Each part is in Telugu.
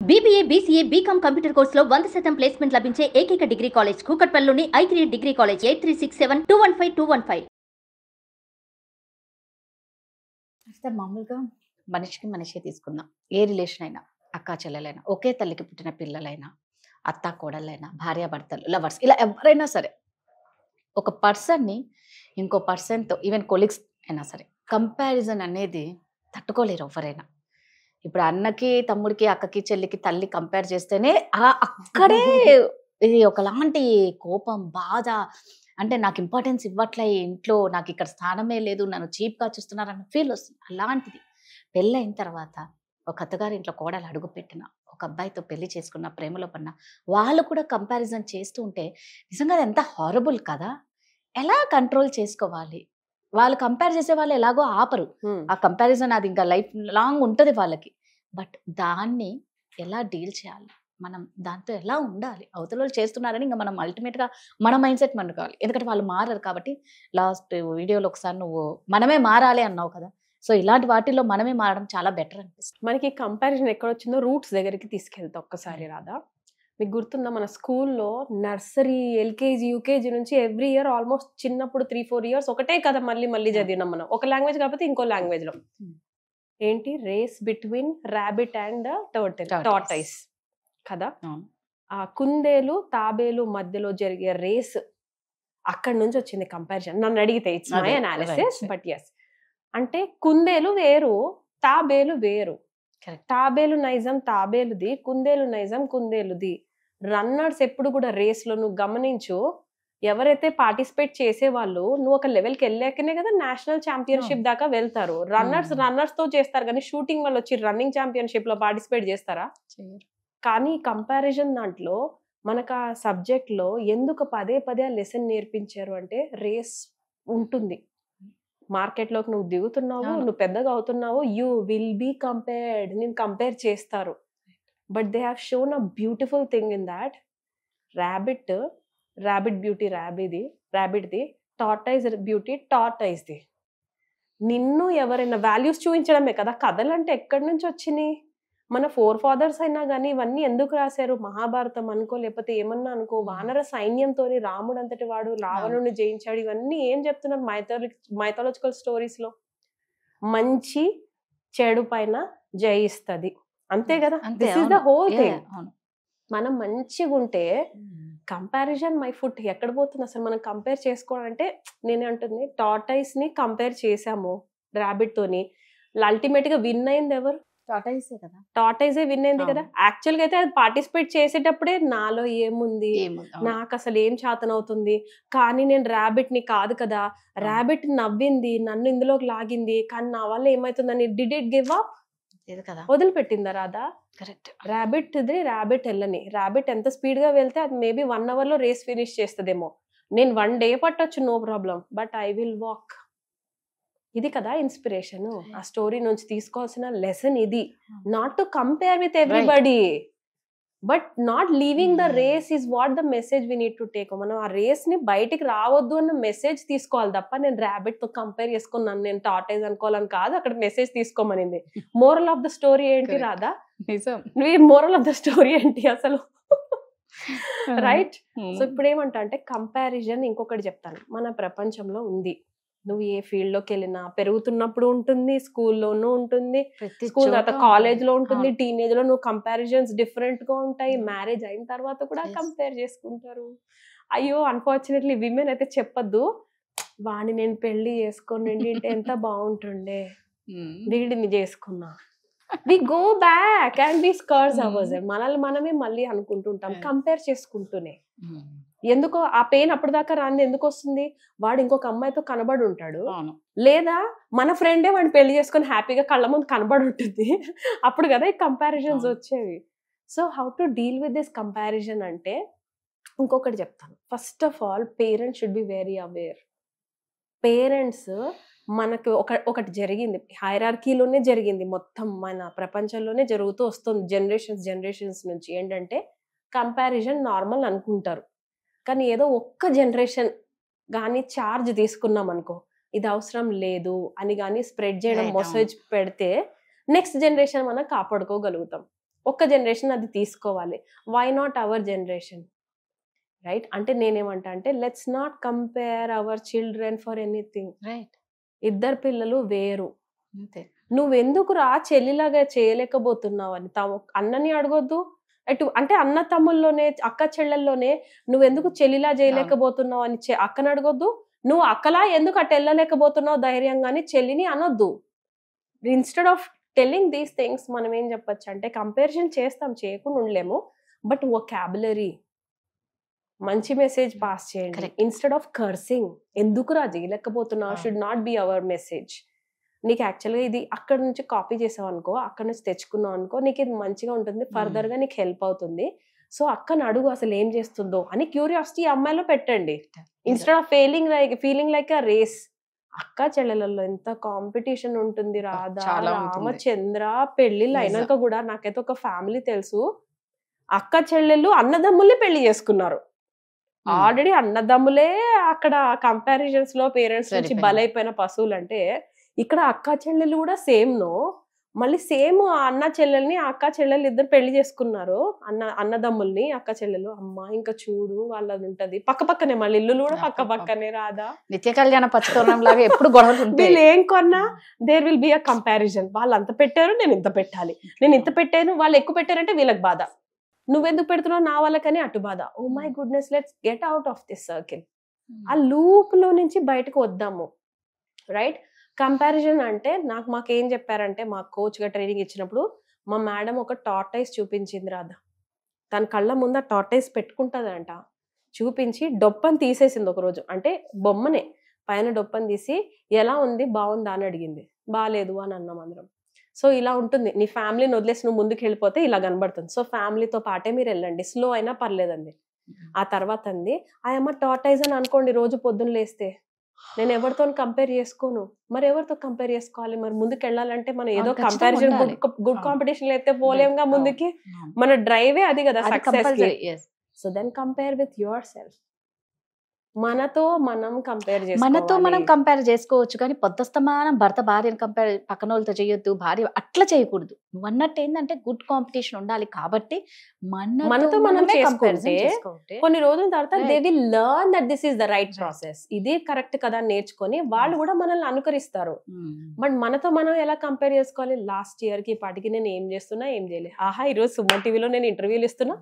BBA, BCA, BCom కంప్యూటర్ కోర్సులో 100% ప్లేస్మెంట్ లభించే ఏకైక డిగ్రీ కాలేజ్ కూకట్పల్లిలోని i3 డిగ్రీ కాలేజ్ 8367215215. అయితే మామూలుగా మనిషికి మనిషి తీసుకుందాం. ఏ రిలేషన్ అయినా, అక్కా చెల్లెలైనా, ఒకే తల్లికి పుట్టిన పిల్లలైనా, అత్తా కోడళ్ళైనా, భార్యాభర్తలు, లవర్స్, ఇలా ఎవరైనా సరే ఒక పర్సన్ని ఇంకో పర్సన్తో, ఈవెన్ కొలీగ్స్ అయినా సరే, కంపారిజన్ అనేది తట్టుకోలేరు ఎవరైనా. ఇప్పుడు అన్నకి, తమ్ముడికి, అక్కకి, చెల్లికి, తల్లి కంపేర్ చేస్తేనే అక్కడే ఇది ఒకలాంటి కోపం, బాధ. అంటే నాకు ఇంపార్టెన్స్ ఇవ్వట్లే ఇంట్లో, నాకు ఇక్కడ స్థానమే లేదు, నన్ను చీప్గా చూస్తున్నారన్న ఫీల్ వస్తుంది. అలాంటిది పెళ్ళైన తర్వాత ఒక అత్తగారి ఇంట్లో కోడలు అడుగు పెట్టిన, ఒక అబ్బాయితో పెళ్లి చేసుకున్న, ప్రేమలో పడిన, వాళ్ళు కూడా కంపారిజన్ చేస్తూ ఉంటే నిజంగా అది ఎంత హారబుల్ కదా. ఎలా కంట్రోల్ చేసుకోవాలి? వాళ్ళు కంపేర్ చేసే వాళ్ళు ఎలాగో ఆపరు. ఆ కంపారిజన్ అది ఇంకా లైఫ్ లాంగ్ ఉంటుంది వాళ్ళకి. బట్ దాన్ని ఎలా డీల్ చేయాలి, మనం దాంతో ఎలా ఉండాలి? అవతల వాళ్ళు చేస్తున్నారని ఇంకా మనం అల్టిమేట్గా మన మైండ్ సెట్ మనకాలి. ఎందుకంటే వాళ్ళు మారరు కాబట్టి. లాస్ట్ వీడియోలో ఒకసారి నువ్వు మనమే మారాలి అన్నావు కదా. సో ఇలాంటి వాటిల్లో మనమే మారడం చాలా బెటర్ అనిపిస్తుంది. మనకి కంపారిజన్ ఎక్కడొచ్చిందో రూట్స్ దగ్గరికి తీసుకెళ్తా ఒక్కసారి రాదా. మీకు గుర్తుందా, మన స్కూల్లో నర్సరీ, ఎల్కేజీ, యూకేజీ నుంచి ఎవ్రీ ఇయర్ ఆల్మోస్ట్ చిన్నప్పుడు 3-4 years ఒకటే కదా మళ్ళీ మళ్ళీ చదివినాం మనం. ఒక లాంగ్వేజ్ కాకపోతే ఇంకో లాంగ్వేజ్ లో ఏంటి, race between rabbit and tortoise కదా. ఆ కుందేలు తాబేలు మధ్యలో జరిగే రేస్ అక్కడి నుంచి వచ్చింది కంపారిజన్. నన్ను అడిగితే it's my analysis. But yes, అంటే కుందేలు వేరు, తాబేలు వేరు. తాబేలు నైజం తాబేలుది, కుందేలు నైజం కుందేలుది. రన్నర్స్ ఎప్పుడు కూడా రేస్ లో నువ్వు గమనించు, ఎవరైతే పార్టిసిపేట్ చేసే వాళ్ళు నువ్వు ఒక లెవెల్కి వెళ్ళాకనే కదా నేషనల్ ఛాంపియన్షిప్ దాకా వెళ్తారు. రన్నర్స్ తో చేస్తారు కానీ షూటింగ్ వాళ్ళు వచ్చి రన్నింగ్ ఛాంపియన్షిప్ లో పార్టిసిపేట్ చేస్తారా? కానీ కంపారిజన్ దాంట్లో మనకు ఆ సబ్జెక్ట్ లో ఎందుకు పదే పదే ఆ లెసన్ నేర్పించారు అంటే, రేస్ ఉంటుంది. మార్కెట్లోకి నువ్వు దిగుతున్నావు, నువ్వు పెద్దగా అవుతున్నావు, యూ విల్ బీ కంపేర్డ్, నేను కంపేర్ చేస్తారు. But they have shown a beautiful thing in that rabbit beauty ర్యాబిట్ది, టార్టైజ్ బ్యూటీ టార్టైజ్ది. నిన్ను ఎవరైనా వాల్యూస్ చూపించడమే కదా. కథలు అంటే ఎక్కడి నుంచి వచ్చినాయి? మన ఫాదర్స్ అయినా కానీ ఇవన్నీ ఎందుకు రాశారు? మహాభారతం అనుకో, లేకపోతే ఏమన్నా అనుకో, వానర సైన్యంతో రాముడు అంతటి వాడు రావణుని జయించాడు, ఇవన్నీ ఏం చెప్తున్నారు మైథాలజికల్ స్టోరీస్ లో? మంచి చెడు పైన జయిస్తుంది, అంతే కదా. This is the whole thing. మనం మంచిగా ఉంటే కంపారిజన్ మై ఫుట్ ఎక్కడ పోతుంది అసలు? మనం కంపేర్ చేసుకోవాలంటే, నేనంటుంది టార్టైస్ ని కంపేర్ చేసాము ర్యాబిట్ తోని, అల్టిమేట్ గా విన్ అయింది ఎవరు? టార్టైజే విన్ అయింది కదా. యాక్చువల్ గా అయితే అది పార్టిసిపేట్ చేసేటప్పుడే నాలో ఏముంది, నాకు అసలు ఏం చేతనవుతుంది, కానీ నేను ర్యాబిట్ ని కాదు కదా, ర్యాబిట్ నవ్వింది, నన్ను ఇందులోకి లాగింది, కానీ నా వల్ల ఏమైతుందని డిడ్ ఇట్ గివ్ అప్? వదిలిపెట్టిందా రాదా? కరెక్ట్. ర్యాబిట్ వెళ్ళని, ర్యాబిట్ ఎంత స్పీడ్ గా వెళ్తే అది మేబీ 1 hour లో రేస్ ఫినిష్ చేస్తుందేమో. నేను 1 day పట్టొచ్చు, no problem, but I will walk. ఇది కదా ఇన్స్పిరేషన్. ఆ స్టోరీ నుంచి తీసుకోవాల్సిన లెసన్ ఇది. Not to compare with everybody, but not leaving the race is what the message we need to take. మనం ఆ రేస్ ని బయటికి రావద్దు అన్న మెసేజ్ తీసుకోవాలి తప్ప, నేను ర్యాబిట్ తో కంపేర్ చేసుకున్నాను, నేను టార్టైజ్ అనుకోవాలని కాదు అక్కడ మెసేజ్ తీసుకోమనింది. మోరల్ ఆఫ్ ద స్టోరీ ఏంటి రాదా? మోరల్ ఆఫ్ ద స్టోరీ ఏంటి అసలు? రైట్. సో ఇప్పుడు ఏమంటా అంటే, కంపారిజన్ ఇంకొకటి చెప్తాను, మన ప్రపంచంలో ఉంది. నువ్వు ఏ ఫీల్డ్ లోకి వెళ్ళినా పెరుగుతున్నప్పుడు ఉంటుంది, స్కూల్లోనూ ఉంటుంది, స్కూల్ తర్వాత కాలేజ్ లో ఉంటుంది, టీనేజ్ లో నువ్వు కంపారిజన్స్ డిఫరెంట్ గా ఉంటాయి, మ్యారేజ్ అయిన తర్వాత కూడా కంపేర్ చేసుకుంటారు. అయ్యో అన్ఫార్చునేట్లీ విమెన్ అయితే చెప్పద్దు, వాడిని నేను పెళ్లి చేసుకొని అంటే ఎంత బాగుంటుండే, వీడిని చేసుకున్నా. We go back and we scars ours. మనల్ని మనమే మళ్ళీ అనుకుంటుంటాం కంపేర్ చేసుకుంటూనే. ఎందుకో ఆ పెయిన్ అప్పటిదాకా రాంది ఎందుకు వస్తుంది? వాడు ఇంకొక అమ్మాయితో కనబడి ఉంటాడు, లేదా మన ఫ్రెండే వాడిని పెళ్లి చేసుకొని హ్యాపీగా కళ్ళ ముందు కనబడి ఉంటుంది, అప్పుడు కదా ఈ కంపారిజన్స్ వచ్చేవి. So how to deal with this comparison అంటే, ఇంకొకటి చెప్తాను. First of all, parents should be very aware. Parents, మనకు ఒకటి జరిగింది, హైరార్కీలోనే జరిగింది, మొత్తం మన ప్రపంచంలోనే జరుగుతూ వస్తుంది జనరేషన్స్ నుంచి. ఏంటంటే కంపారిజన్ నార్మల్ అనుకుంటారు, కానీ ఏదో ఒక్క జనరేషన్ కానీ చార్జ్ తీసుకున్నాం అనుకో, ఇది అవసరం లేదు అని కానీ స్ప్రెడ్ చేయడం, మెసేజ్ పెడితే నెక్స్ట్ జనరేషన్ మనం కాపాడుకోగలుగుతాం. ఒక్క జనరేషన్ అది తీసుకోవాలి. Why not our generation, right? అంటే నేనేమంటా అంటే let's not compare our children for anything. Right. ఇద్దరు పిల్లలు వేరు. అంతే. నువ్వెందుకు రా చెల్లిలాగా చేయలేకపోతున్నావు అని అన్నని అడగొద్దు. అంటే అన్న తమ్ముల్లోనే అక్క చెల్లెల్లోనే నువ్వెందుకు చెల్లిలా చేయలేకపోతున్నావు అని అక్కని అడగొద్దు. నువ్వు అక్కలా ఎందుకు అటు వెళ్ళలేకపోతున్నావు ధైర్యంగా అని చెల్లిని అనొద్దు. Instead of telling these things మనం ఏం చెప్పొచ్చు అంటే కంపారిజన్ చేస్తాం, చేయకుండా ఉండలేము, బట్ వొకాబులరీ మంచి మెసేజ్ పాస్ చేయండి ఇన్స్టెడ్ ఆఫ్ కర్సింగ్. ఎందుకు రా చేయలేకపోతున్నావు should not be our message. నీకు యాక్చువల్గా ఇది అక్కడ నుంచి కాపీ చేసావు అనుకో, అక్కడ నుంచి తెచ్చుకున్నావు అనుకో, నీకు ఇది మంచిగా ఉంటుంది, ఫర్దర్ గా నీకు హెల్ప్ అవుతుంది. సో అక్కని అడుగు అసలు ఏం చేస్తుందో అని క్యూరియాసిటీ అమ్మాయిలో పెట్టండి instead of feeling like a race. అక్క చెల్లెలలో ఎంత కాంపిటీషన్ ఉంటుంది రాధా, రామచంద్ర. పెళ్లిళ్ళు అయినాక కూడా నాకైతే ఒక ఫ్యామిలీ తెలుసు, అక్క చెల్లెళ్ళు అన్నదమ్ముల్ని పెళ్లి చేసుకున్నారు. ఆల్రెడీ అన్నదమ్ములే అక్కడ కంపారిజన్స్ లో పేరెంట్స్ నుంచి బలైపోయిన పశువులు. అంటే ఇక్కడ అక్క చెల్లెలు కూడా సేమ్ నో, మళ్ళీ సేమ్ అన్న చెల్లెల్ని అక్క చెల్లెలు ఇద్దరు పెళ్లి చేసుకున్నారు, అన్నదమ్ముల్ని అక్క చెల్లెలు. అమ్మ ఇంకా చూడు వాళ్ళది ఉంటది పక్క పక్కనే, మళ్ళీ ఇల్లు కూడా పక్క పక్కనే. రాదా నిత్య కళ్యాణ పచ్చతోరణం లాగా ఎప్పుడు గొడవలు. వీళ్ళు ఏం కొన్నా there will be a comparison. వాళ్ళు అంత పెట్టారు, నేను ఇంత పెట్టాలి, నేను ఇంత పెట్టాను, వాళ్ళు ఎక్కువ పెట్టారంటే వీళ్ళకి బాధ, నువ్వెందుకు పెడుతున్నావు నా వాళ్ళకని అటు బాధ. Oh my goodness, let's get out of this circle. ఆ లూప్ లో నుంచి బయటకు వద్దాము, రైట్? కంపారిజన్ అంటే మాకేం చెప్పారంటే, మా కోచ్ గా ట్రైనింగ్ ఇచ్చినప్పుడు మా మేడం ఒక టార్టైస్ చూపించింది రాధా. తన కళ్ళ ముందు ఆ టార్టైస్ పెట్టుకుంటుందంట. చూపించి డొప్పని తీసేసింది ఒక రోజు. అంటే బొమ్మనే పైన డొప్పని తీసి ఎలా ఉంది బాగుందా అని అడిగింది. బాగాలేదు అని అన్నాం అందరం. సో ఇలా ఉంటుంది, నీ ఫ్యామిలీని వదిలేసి నువ్వు ముందుకు వెళ్ళిపోతే ఇలా కనబడుతుంది. సో ఫ్యామిలీతో పాటే మీరు వెళ్ళండి, స్లో అయినా పర్లేదండి. ఆ తర్వాత అంది ఆయమ్మ టార్టైజ్ అని అనుకోండి, రోజు పొద్దున్న లేస్తే నేను ఎవరితో కంపేర్ చేసుకోను. మరి ఎవరితో కంపేర్ చేసుకోవాలి? మరి ముందుకు వెళ్ళాలంటే మనం ఏదో కంపారిజన్ గుడ్ కాంపిటీషన్ అయితే పోలేంగా ముందుకి. మన డ్రైవే అది కదా సక్సెస్ కి. So then compare with yourself. మనతో మనం కంపేర్ చేసుకోవచ్చు, కానీ పొద్దుస్తమానం భర్త భార్యను కంపేర్ పక్కన వాళ్ళతో చేయొద్దు, భార్య అట్లా చేయకూడదు. నువ్వు అన్నట్టు ఏంటంటే గుడ్ కాంపిటీషన్ ఉండాలి. కాబట్టి మనతో మనం చేసుకుంటే కొన్ని రోజుల తర్వాత they will learn that this is the right process, ఇది కరెక్ట్ కదా నేర్చుకొని వాళ్ళు కూడా మనల్ని అనుకరిస్తారు. బట్ మనతో మనం ఎలా కంపేర్ చేసుకోవాలి? లాస్ట్ ఇయర్ కి ఇప్పటికి నేను ఏం చేస్తున్నా, ఏం చేయలేదు. ఆహా ఈరోజు సుమన్ టీవీలో నేను ఇంటర్వ్యూలు ఇస్తున్నా,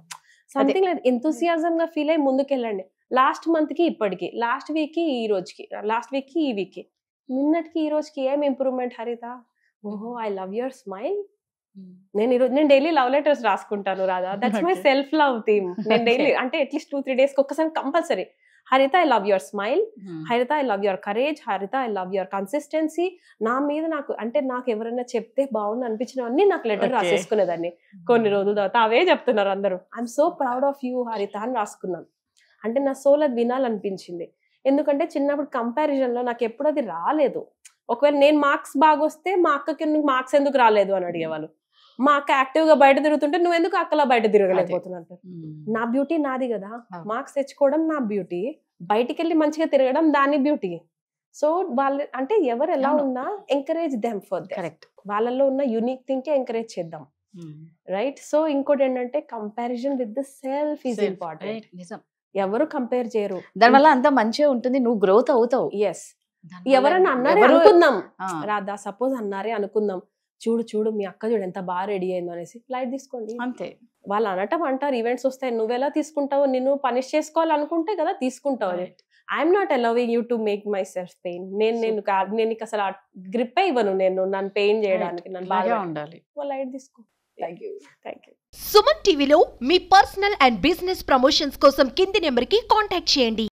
సంథింగ్ లైక్ ఎంతూసియాజం గా ఫీల్ అయ్యి ముందుకెళ్ళండి. లాస్ట్ మంత్ కి ఇప్పటికి, లాస్ట్ వీక్ కి ఈ రోజుకి, లాస్ట్ వీక్ కి ఈ వీక్ కి, నిన్నటికి ఈ రోజుకి ఏం ఇంప్రూవ్మెంట్ హరిత? ఓహో ఐ లవ్ యువర్ స్మైల్. నేను డైలీ లవ్ లెటర్స్ రాసుకుంటాను Radha, that's my self love theme. నేను డైలీ అంటే అట్లీస్ట్ 2-3 days ఒక్కసారి కంపల్సరీ హరిత ఐ లవ్ యువర్ స్మైల్, హరిత ఐ లవ్ యువర్ కరేజ్, హరిత ఐ లవ్ యువర్ కన్సిస్టెన్సీ. నా మీద నాకు ఎవరైనా చెప్తే బాగుంది అనిపించినవన్నీ నాకు లెటర్ రాసేసుకునేదాన్ని. కొన్ని రోజుల తర్వాత అవే చెప్తున్నారు అందరూ, I'm so proud of you హరిత అని రాసుకున్నాను. అంటే నా సోల్ అది వినాలనిపించింది. ఎందుకంటే చిన్నప్పుడు కంపారిజన్ లో నాకు ఎప్పుడు అది రాలేదు. ఒకవేళ నేను మార్క్స్ బాగా వస్తే మా అక్కకి మార్క్స్ ఎందుకు రాలేదు అని అడిగేవాళ్ళు. మా అక్క యాక్టివ్ గా బయట తిరుగుతుంటే నువ్వెందుకు అక్కలా బయట తిరగలేకపోతున్నట్టు. నా బ్యూటీ నాది కదా, మార్క్స్ తెచ్చుకోవడం నా బ్యూటీ, బయటికి వెళ్ళి మంచిగా తిరగడం దాని బ్యూటీ. సో వాళ్ళు అంటే ఎవరు ఎలా ఉన్నా ఎంకరేజ్ దెమ్ ఫర్ కరెక్ట్, వాళ్ళల్లో ఉన్న యూనిక్ థింగ్ కి ఎంకరేజ్ చేద్దాం, రైట్? సో ఇంకోటి ఏంటంటే comparison with the self is important. నిజం, ఎవరు కంపేర్ చేయరు, దానివల్ల అంత మంచిగా ఉంటుంది, నువ్వు గ్రోత్ అవుతావు. ఎస్, ఎవరైనా అన్నారే అనుకుందాం రాధా, సపోజ్ అన్నారే అనుకుందాం, చూడు మీ అక్క చూడు ఎంత బాగా రెడీ అయిందో అనేసి లైట్ తీసుకోండి అంతే. వాళ్ళు అనటం అంటారు, ఈవెంట్స్ వస్తాయి, నువ్వెలా తీసుకుంటావు, నిన్ను పనిష్ చేసుకోవాలనుకుంటే కదా తీసుకుంటావు. I'm not allowing you to make my self pain. నేను అసలు గ్రిప్ ఇవ్వను, నన్ను పెయిన్ చేయడానికి, నన్ను బాగా ఉండాలి. లైట్ తీసుకో. Thank you. సుమన్ టీవీలో మీ పర్సనల్ అండ్ బిజినెస్ ప్రమోషన్స్ కోసం కింది నెంబర్కి కాంటాక్ట్ చేయండి.